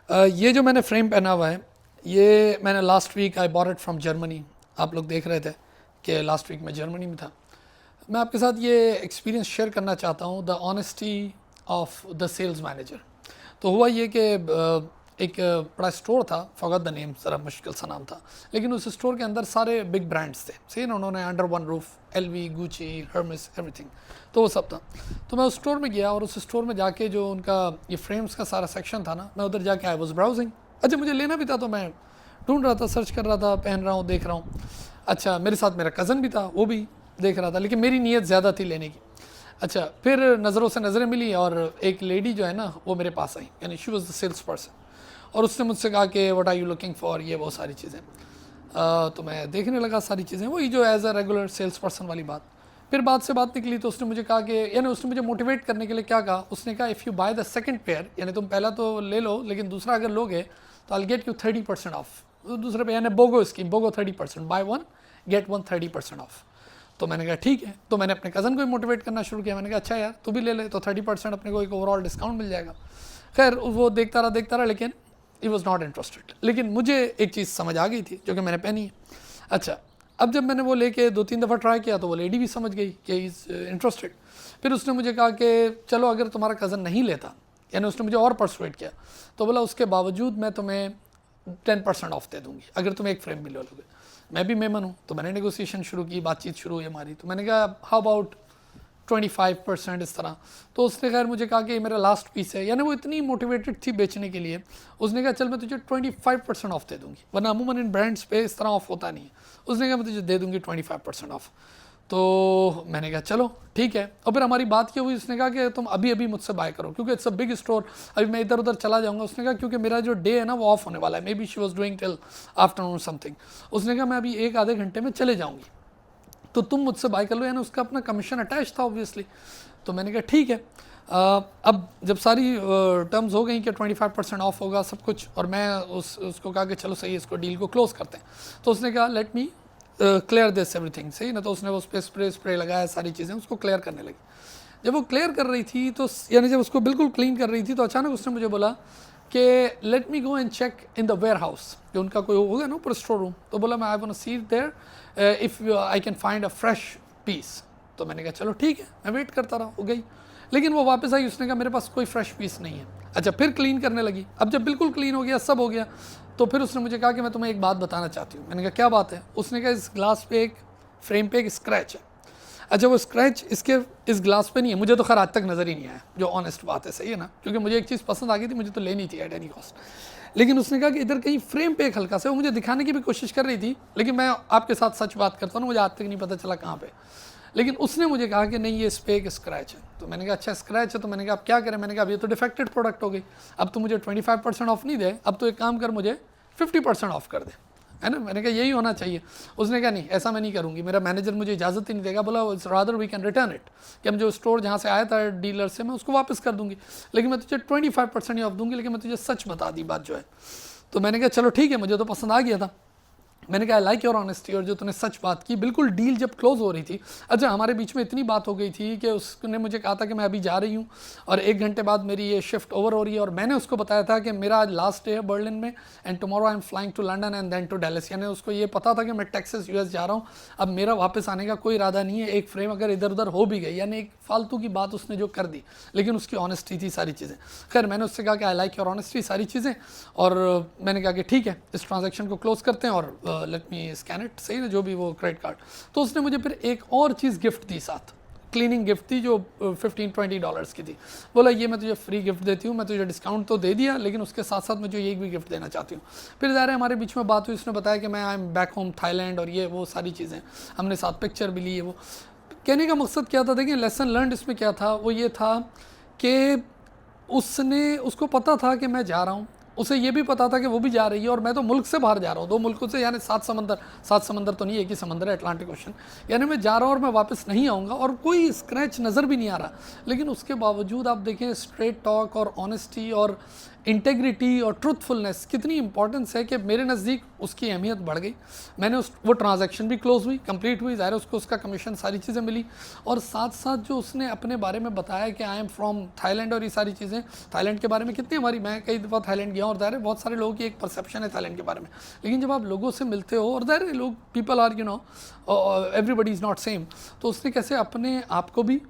ये जो मैंने फ्रेम पहना हुआ है, ये मैंने last week I bought it from Germany. आप लोग देख रहे थे कि लास्ट वीक मैं जर्मनी में था। मैं आपके साथ ये एक्सपीरियंस शेयर करना चाहता हूँ, the honesty of the sales manager. तो हुआ ये कि एक बड़ा स्टोर था, फॉरगॉट द नेम, ज़रा मुश्किल सा नाम था, लेकिन उस स्टोर के अंदर सारे बिग ब्रांड्स थे, सही ना, उन्होंने under one roof LV, Gucci, Hermes, everything, तो वो सब था। तो मैं उस स्टोर में गया और उस स्टोर में जाके जो उनका ये फ्रेम्स का सारा सेक्शन था ना, मैं उधर जाके आई वाज ब्राउजिंग। अच्छा, मुझे लेना भी था तो मैं ढूंढ रहा था, सर्च कर रहा था, पहन रहा हूँ, देख रहा हूँ। अच्छा, मेरे साथ मेरा कज़न भी था, वो भी देख रहा था, लेकिन मेरी नीयत ज़्यादा थी लेने की। अच्छा, फिर नज़रों से नज़रें मिली और एक लेडी जो है ना वो मेरे पास आई, यानी she was the sales person, और उसने मुझसे कहा कि what are you looking for, ये वो सारी चीज़ें। तो मैं देखने लगा सारी चीज़ें, वही जो as a regular sales person वाली बात। फिर बात से बात निकली तो उसने मुझे कहा कि, यानी उसने मुझे मोटिवेट करने के लिए क्या कहा, उसने कहा if you by the second pair, यानी तुम पहला तो ले लो लेकिन दूसरा अगर लोगे तो आई गेट यू 30% ऑफ। दूसरे पे यानी BOGO scheme, BOGO 30%, buy one get one 30% off. तो मैंने कहा ठीक है, तो मैंने अपने कज़न को भी मोटिवेट करना शुरू किया। मैंने कहा अच्छा यार तू भी ले ले, तो 30% अपने को एक ओवरऑल डिस्काउंट मिल जाएगा। खैर वो देखता रहा, लेकिन ही वॉज नॉट इंटरेस्टेड। लेकिन मुझे एक चीज़ समझ आ गई थी जो कि मैंने पहनी है। अच्छा, अब जब मैंने वो लेके 2-3 दफ़ा ट्राई किया तो वो लेडी भी समझ गई कि इज़ इंटरेस्टेड। फिर उसने मुझे कहा कि चलो अगर तुम्हारा कज़न नहीं लेता, यानी उसने मुझे और परसुएट किया, तो बोला उसके बावजूद मैं तुम्हें 10% ऑफ दे दूंगी अगर तुम एक फ्रेम भी ले लोगे। मैं भी मेमन हूँ, तो मैंने नेगोशिएशन शुरू की, बातचीत शुरू हुई हमारी। तो मैंने कहा हाउ अबाउट 25% इस तरह। तो उसने खैर मुझे कहा कि ये मेरा लास्ट पीस है, यानी वो इतनी मोटिवेटेड थी बेचने के लिए। उसने कहा चल मैं तुझे 25% ऑफ दे दूंगी, वरना अमूमन इन ब्रांड्स पे इस तरह ऑफ होता नहीं है। उसने कहा मैं तुझे दे दूंगी 25% ऑफ। तो मैंने कहा चलो ठीक है। और फिर हमारी बात क्या हुई, उसने कहा कि तुम अभी अभी मुझसे बाय करो क्योंकि इट्स अ बिग स्टोर, अभी मैं इधर उधर चला जाऊंगा। उसने कहा क्योंकि मेरा जो डे है ना वो ऑफ होने वाला है, may be she was doing till afternoon something. उसने कहा मैं अभी 1 आधे घंटे में चले जाऊंगी, तो तुम मुझसे बाय कर लो, यानी उसका अपना कमीशन अटैच था ऑब्वियसली। तो मैंने कहा ठीक है। अब जब सारी टर्म्स हो गई कि 25% ऑफ होगा सब कुछ, और मैं उसको कहा कि चलो सही है, इसको डील को क्लोज करते हैं। तो उसने कहा let me clear this everything, सही ना। तो उसने उस पर स्प्रे लगाया, सारी चीज़ें उसको क्लियर करने लगी। जब वो क्लियर कर रही थी तो यानी जब उसको बिल्कुल क्लीन कर रही थी, तो अचानक उसने मुझे बोला कि let me go and check in the warehouse, जो उनका कोई होगा ना ऊपर स्टोर रूम। तो बोला मैं I want to see there if I can find a fresh piece. तो मैंने कहा चलो ठीक है, मैं वेट करता रहा, हो गई। लेकिन वो वापस आई, उसने कहा मेरे पास कोई फ्रेश पीस नहीं है। अच्छा, फिर क्लीन करने लगी। अब जब बिल्कुल क्लीन हो गया, सब हो गया, तो फिर उसने मुझे कहा कि मैं तुम्हें एक बात बताना चाहती हूँ। मैंने कहा क्या बात है। उसने कहा इस ग्लास पे, एक फ्रेम पे एक स्क्रैच है। अच्छा, वो स्क्रैच इसके इस ग्लास पे नहीं है, मुझे तो खैर आज तक नज़र ही नहीं आया, जो ऑनेस्ट बात है, सही है ना, क्योंकि मुझे एक चीज़ पसंद आ गई थी, मुझे तो लेनी थी एट एनी कॉस्ट। लेकिन उसने कहा कि इधर कहीं फ्रेम पे एक हल्का से, वो मुझे दिखाने की भी कोशिश कर रही थी, लेकिन मैं आपके साथ सच बात करता हूँ ना, मुझे आज तक नहीं पता चला कहाँ पे। लेकिन उसने मुझे कहा कि नहीं ये इस पे एक स्क्रैच है। तो मैंने कहा अच्छा स्क्रैच है, तो मैंने कहा अब क्या करें। मैंने कहा अब ये तो डिफेक्टेड प्रोडक्ट हो गई, अब तो मुझे 25% ऑफ नहीं दे, अब तो एक काम कर, मुझे 50% ऑफ कर दे, है ना। मैंने कहा यही होना चाहिए। उसने कहा नहीं ऐसा मैं नहीं करूँगी, मेरा मैनेजर मुझे इजाज़त ही नहीं देगा। बोला it's rather we can return it, कि हम जो स्टोर जहाँ से आया था डीलर से, मैं उसको वापस कर दूँगी, लेकिन मैं तुझे 25% ही ऑफ दूँगी, लेकिन मैं तुझे सच बता दी बात जो है। तो मैंने कहा चलो ठीक है, मुझे तो पसंद आ गया था। मैंने कहा लाइक योर ऑनेस्टी, और जो तूने सच बात की, बिल्कुल डील जब क्लोज हो रही थी। अच्छा, हमारे बीच में इतनी बात हो गई थी कि उसने मुझे कहा था कि मैं अभी जा रही हूँ और 1 घंटे बाद मेरी ये शिफ्ट ओवर हो रही है, और मैंने उसको बताया था कि मेरा आज लास्ट डे है बर्लिन में, and tomorrow I am flying to London and then to Dallas, यानी उसको ये पता था कि मैं टेक्सास यूएस जा रहा हूँ, अब मेरा वापस आने का कोई इरादा नहीं है। एक फ्रेम अगर इधर उधर हो भी गई, यानी एक फालतू की बात उसने जो कर दी, लेकिन उसकी ऑनेस्टी थी सारी चीज़ें। खैर मैंने उससे कहा कि आई लाइक योर ऑनेस्टी, सारी चीज़ें, और मैंने कहा कि ठीक है इस ट्रांजेक्शन को क्लोज करते हैं और लेट मी स्कैन इट, सही ना, जो भी वो क्रेडिट कार्ड। तो उसने मुझे फिर एक और चीज़ गिफ्ट दी साथ, क्लीनिंग गिफ्ट थी, जो $15-20 की थी। बोला ये मैं तुझे फ्री गिफ्ट देती हूँ, मैं तुझे डिस्काउंट तो दे दिया, लेकिन उसके साथ साथ मैं तुझे एक भी गिफ्ट देना चाहती हूँ। फिर ज़ाहिर है हमारे बीच में बात हुई, उसने बताया कि मैं I am back home Thailand, और ये वो सारी चीज़ें, हमने साथ पिक्चर भी ली है। वो कहने का मकसद क्या था, देखिए लेसन लर्न इसमें क्या था, वो ये था कि उसको पता था कि मैं जा रहा हूँ, उसे ये भी पता था कि वो भी जा रही है, और मैं तो मुल्क से बाहर जा रहा हूँ, 2 मुल्कों से, यानी 7 समंदर तो नहीं, एक ही समंदर है, अटलांटिक ओशन, यानी मैं जा रहा हूँ और मैं वापस नहीं आऊँगा, और कोई स्क्रैच नज़र भी नहीं आ रहा। लेकिन उसके बावजूद आप देखें स्ट्रेट टॉक और ऑनेस्टी और इंटेग्रिटी और ट्रूथफुलनेस कितनी इंपॉर्टेंस है कि मेरे नज़दीक उसकी अहमियत बढ़ गई। मैंने वो ट्रांजैक्शन भी क्लोज हुई, कंप्लीट हुई, ज़ाहिर उसको उसका कमीशन सारी चीज़ें मिली, और साथ साथ जो उसने अपने बारे में बताया कि आई एम फ्रॉम थाईलैंड और ये सारी चीज़ें, थाईलैंड के बारे में कितनी हमारी, मैं कई दफ़ा थाईलैंड गया और ज़ाहिर है बहुत सारे लोगों की एक परसेप्शन है थाईलैंड के बारे में, लेकिन जब आप लोगों से मिलते हो और ज़ाहिर है लोग people are everybody is not same, तो उसने कैसे अपने आप को भी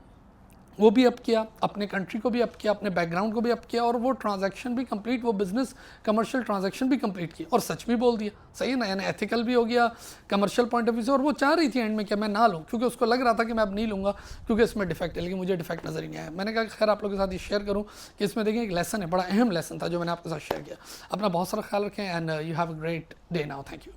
वो भी अप किया, अपने कंट्री को भी अप किया, अपने बैकग्राउंड को भी अप किया, और वो ट्रांजैक्शन भी कंप्लीट, वो बिजनेस कमर्शियल ट्रांजैक्शन भी कंप्लीट किया और सच भी बोल दिया। सही है ना, यानी एथिकल भी हो गया कमर्शियल पॉइंट ऑफ व्यू से, और वो चाह रही थी एंड में कि मैं ना लूँ, क्योंकि उसको लग रहा था कि मैं अब नहीं लूँगा क्योंकि इसमें डिफेक्ट है, लेकिन मुझे डिफेक्ट नज़र ही नहीं आया। मैंने कहा खैर आप लोगों के साथ ये शेयर करूँ कि इसमें देखें एक लेसन है, बड़ा अहम लेसन था जो मैंने आपके साथ शेयर किया। अपना बहुत सारा ख्याल रखें and you have a great day now. Thank you.